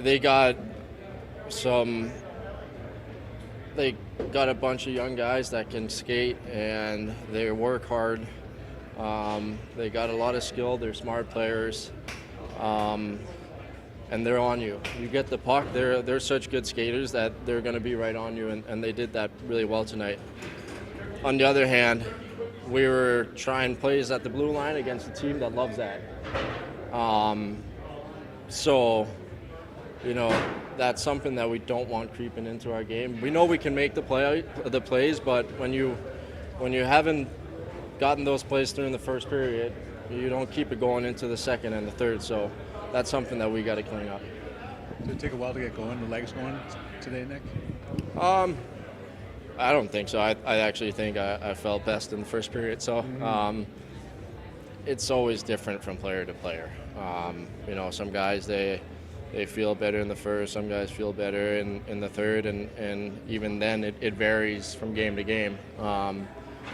They got some. They got a bunch of young guys that can skate and they work hard. They got a lot of skill. They're smart players, and they're on you. You get the puck. They're such good skaters that they're going to be right on you, and they did that really well tonight. On the other hand, we were trying plays at the blue line against a team that loves that. So, that's something that we don't want creeping into our game. We know we can make the plays, but when you haven't gotten those plays through in the first period, you don't keep it going into the second and the third. So that's something that we got to clean up. Did it take a while to get going, the legs going today, Nick? I don't think so. I actually think I felt best in the first period. So it's always different from player to player. Some guys, they feel better in the first, some guys feel better in the third, and even then it varies from game to game.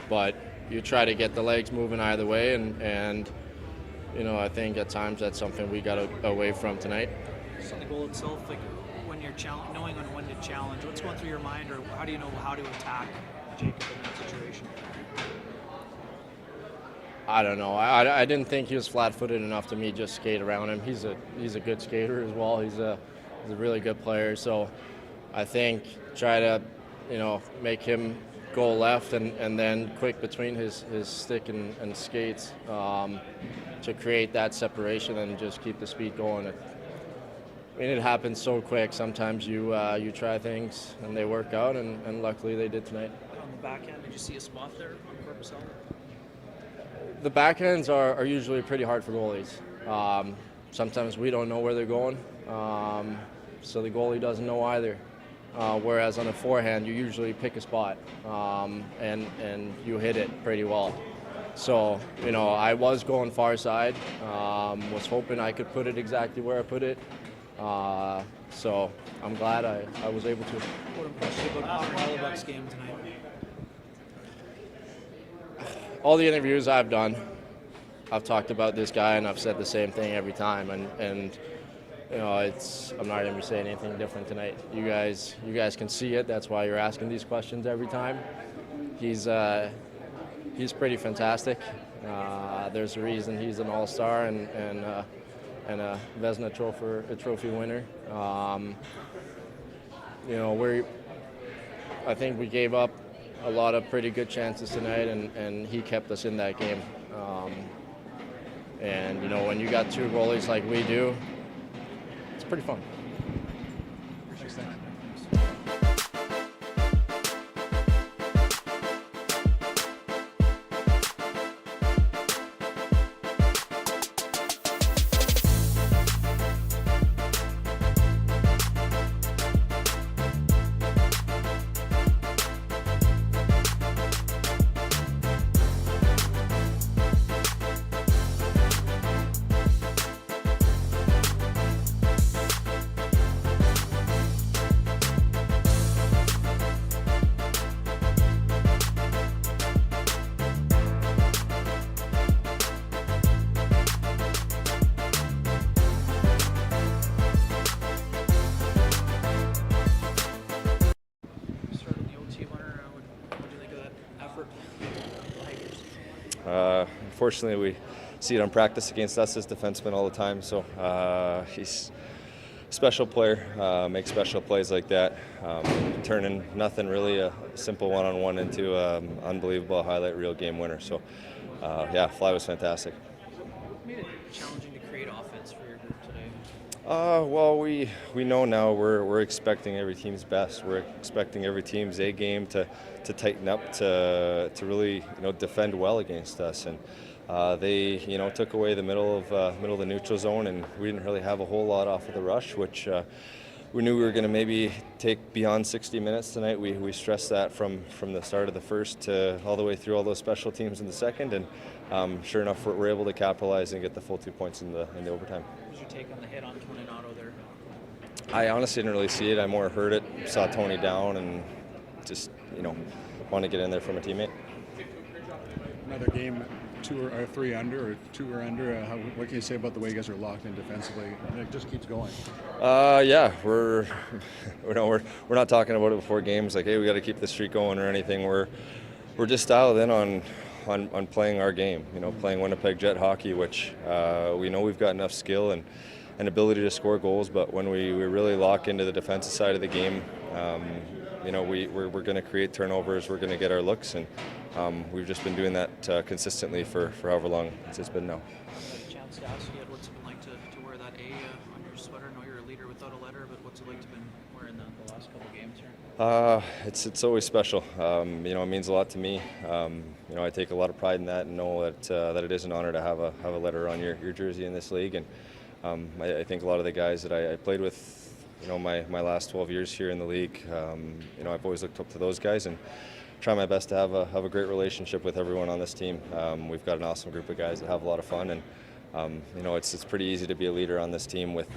But you try to get the legs moving either way, and I think at times that's something we got away from tonight. Just on the goal itself, like when you're knowing on when to challenge, what's going through your mind, or how do you know how to attack Jacob in that situation? I don't know. I didn't think he was flat-footed enough to me just skate around him. He's a good skater as well. He's a really good player. So I think try to make him go left and then quick between his stick and skates to create that separation and just keep the speed going. It happens so quick. Sometimes you try things and they work out, and luckily they did tonight. On the back end, did you see a spot there on purpose? The backhands are usually pretty hard for goalies. Sometimes we don't know where they're going, so the goalie doesn't know either. Whereas on a forehand, you usually pick a spot and you hit it pretty well. So, I was going far side, was hoping I could put it exactly where I put it. So I'm glad I was able to. What impressed you about Connor Hellebuck's game tonight? All the interviews I've done, I've talked about this guy, and I've said the same thing every time. And I'm not going to be saying anything different tonight. You guys can see it. That's why you're asking these questions every time. He's pretty fantastic. There's a reason he's an all-star and a Vezina trophy winner. I think we gave up a lot of pretty good chances tonight, and he kept us in that game. When you got two goalies like we do, it's pretty fun. Unfortunately, we see it on practice against us as defensemen all the time. So he's a special player, makes special plays like that, turning nothing really a simple one-on-one into an unbelievable highlight reel game winner. So Fly was fantastic. What made it challenging to create offense for your group today? Well, we know now we're expecting every team's best. We're expecting every team's A game to tighten up, to really defend well against us, and they took away the middle of the neutral zone, and we didn't really have a whole lot off of the rush, which we knew we were going to maybe take beyond 60 minutes tonight. We stressed that from the start of the first to all the way through all those special teams in the second, and sure enough, we're able to capitalize and get the full 2 points in the overtime. What was your take on the hit on Tony Nato there? I honestly didn't really see it. I more heard it, saw Tony down, and just want to get in there from a teammate. Another game 3 under or 2 or under. What can you say about the way you guys are locked in defensively? And it just keeps going. Yeah, we're not talking about it before games like, hey, we got to keep the streak going or anything. We're just dialed in on playing our game. Playing Winnipeg Jet hockey, which we know we've got enough skill and ability to score goals, but when we really lock into the defensive side of the game, we're going to create turnovers, we're going to get our looks, and we've just been doing that consistently for however long it's been now. A chance to ask you what's it been like to wear that A on your sweater? I know you're a leader without a letter, but what's it like to been wearing the last couple games here? It's always special. It means a lot to me. I take a lot of pride in that and know that it is an honor to have a letter on your jersey in this league. And I think a lot of the guys that I played with, my last 12 years here in the league, I've always looked up to those guys and try my best to have a great relationship with everyone on this team. We've got an awesome group of guys that have a lot of fun, and it's pretty easy to be a leader on this team with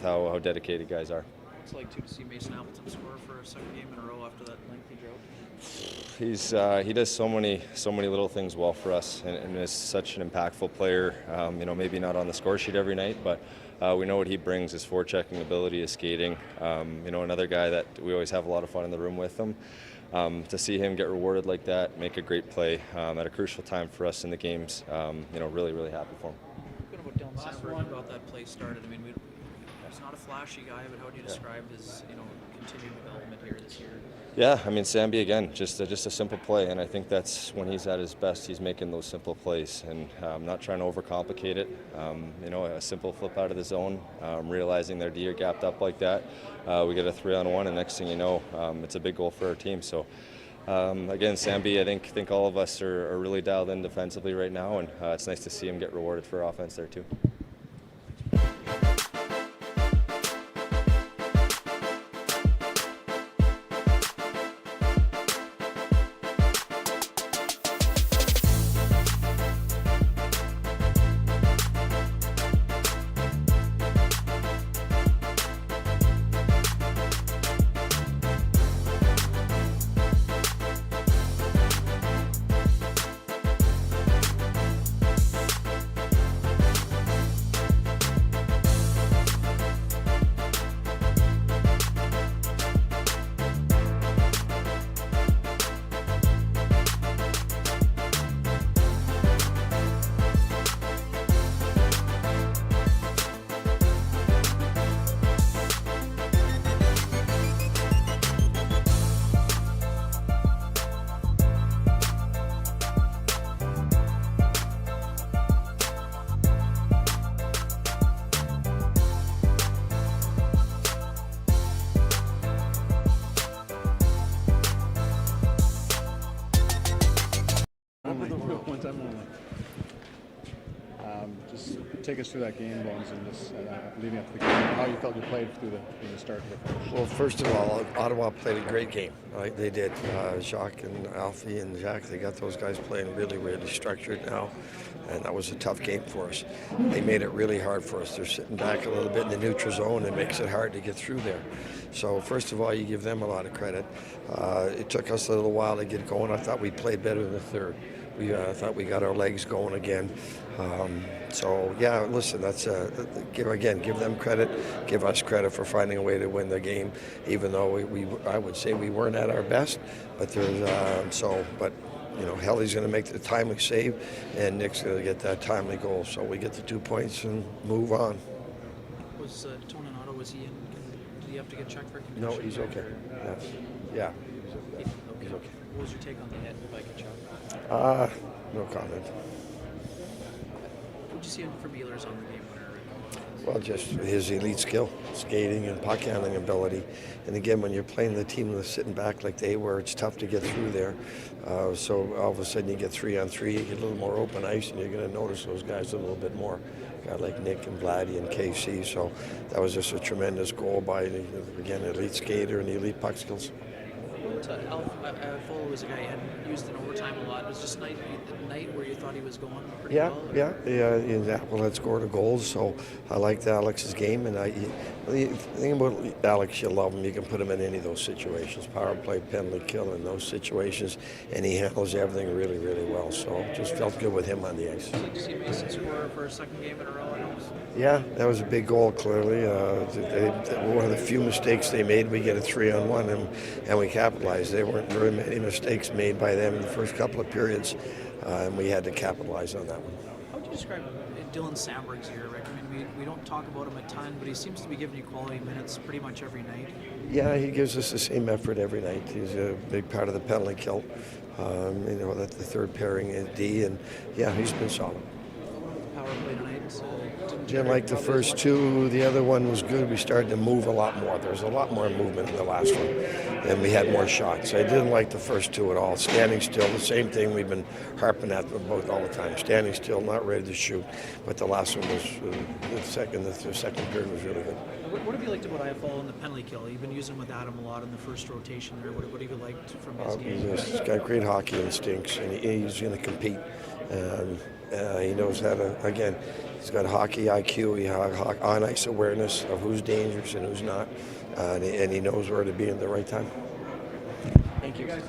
how dedicated guys are. What's it like to see Mason Appleton score for a second game in a row after that lengthy drought? He does so many little things well for us, and is such an impactful player. Maybe not on the score sheet every night, but we know what he brings: his forechecking ability, his skating. Another guy that we always have a lot of fun in the room with him. To see him get rewarded like that, make a great play at a crucial time for us in the games, really happy for him. What about Dylan Sandberg? About that play started. I mean, he's not a flashy guy, but how would you describe his continued development here this year? Yeah, Samby again, just a simple play, and I think that's when he's at his best. He's making those simple plays and not trying to overcomplicate it. A simple flip out of the zone, realizing their D are gapped up like that. We get a 3-on-1, and next thing you know, it's a big goal for our team. So again, Samby, I think all of us are really dialed in defensively right now, and it's nice to see him get rewarded for offense there too. One time only. Just take us through that game, Bones, and just leading up to the game, how you felt you played through the start of the finish. Well, first of all, Ottawa played a great game. Right? They did. Jacques and Alfie and Jack, they got those guys playing really structured now, and that was a tough game for us. They made it really hard for us. They're sitting back a little bit in the neutral zone. It makes it hard to get through there. So first of all, you give them a lot of credit. It took us a little while to get going. I thought we played better in the third. I thought we got our legs going again. So yeah, listen, that's give them credit, give us credit for finding a way to win the game, even though I would say we weren't at our best. But Helly's going to make the timely save, and Nick's going to get that timely goal. So we get the 2 points and move on. Was Toninato, was he in? Did he have to get checked for concussion? No, he's okay. Yeah. He's okay. What was your take on the hit by Kachuk? No comment. What did you see from Ehlers on the game winner? Well, just his elite skill, skating and puck handling ability. And again, when you're playing the team that's sitting back like they were, it's tough to get through there. So all of a sudden you get 3-on-3, you get a little more open ice, and you're going to notice those guys a little bit more. A guy like Nick and Vladdy and KC. So that was just a tremendous goal by, again, elite skater and elite puck skills. Fuller was a guy you hadn't used in overtime a lot. Was just the night where you thought he was going pretty Yeah, well? In Apple had scored a goal, so I liked Alex's game. And the thing about Alex, you love him. You can put him in any of those situations, power play, penalty kill, in those situations, and he handles everything really, really well. So just felt good with him on the ice. Did you see Mason score for a second game in a row? Yeah, that was a big goal, clearly. One of the few mistakes they made, we get a 3-on-1, and we capitalized. There weren't very many mistakes made by them in the first couple of periods, and we had to capitalize on that one. How would you describe Dylan Sandberg's year, Rick? I mean, we don't talk about him a ton, but he seems to be giving you quality minutes pretty much every night. Yeah, he gives us the same effort every night. He's a big part of the penalty kill. That's the third pairing at D, and yeah, he's been solid. Power play tonight. Didn't like the first two. The other one was good. We started to move a lot more. There was a lot more movement in the last one, and we had more shots. I didn't like the first two at all. Standing still, the same thing we've been harping at both all the time. Standing still, not ready to shoot. But the last one was the second period was really good. What have you liked about IFL in the penalty kill? You've been using with Adam a lot in the first rotation there. What have you liked from his game? He's got great hockey instincts, and he's going to compete. He knows how to, again, he's got hockey IQ, he has on-ice awareness of who's dangerous and who's not, and he knows where to be at the right time. Thank you, guys.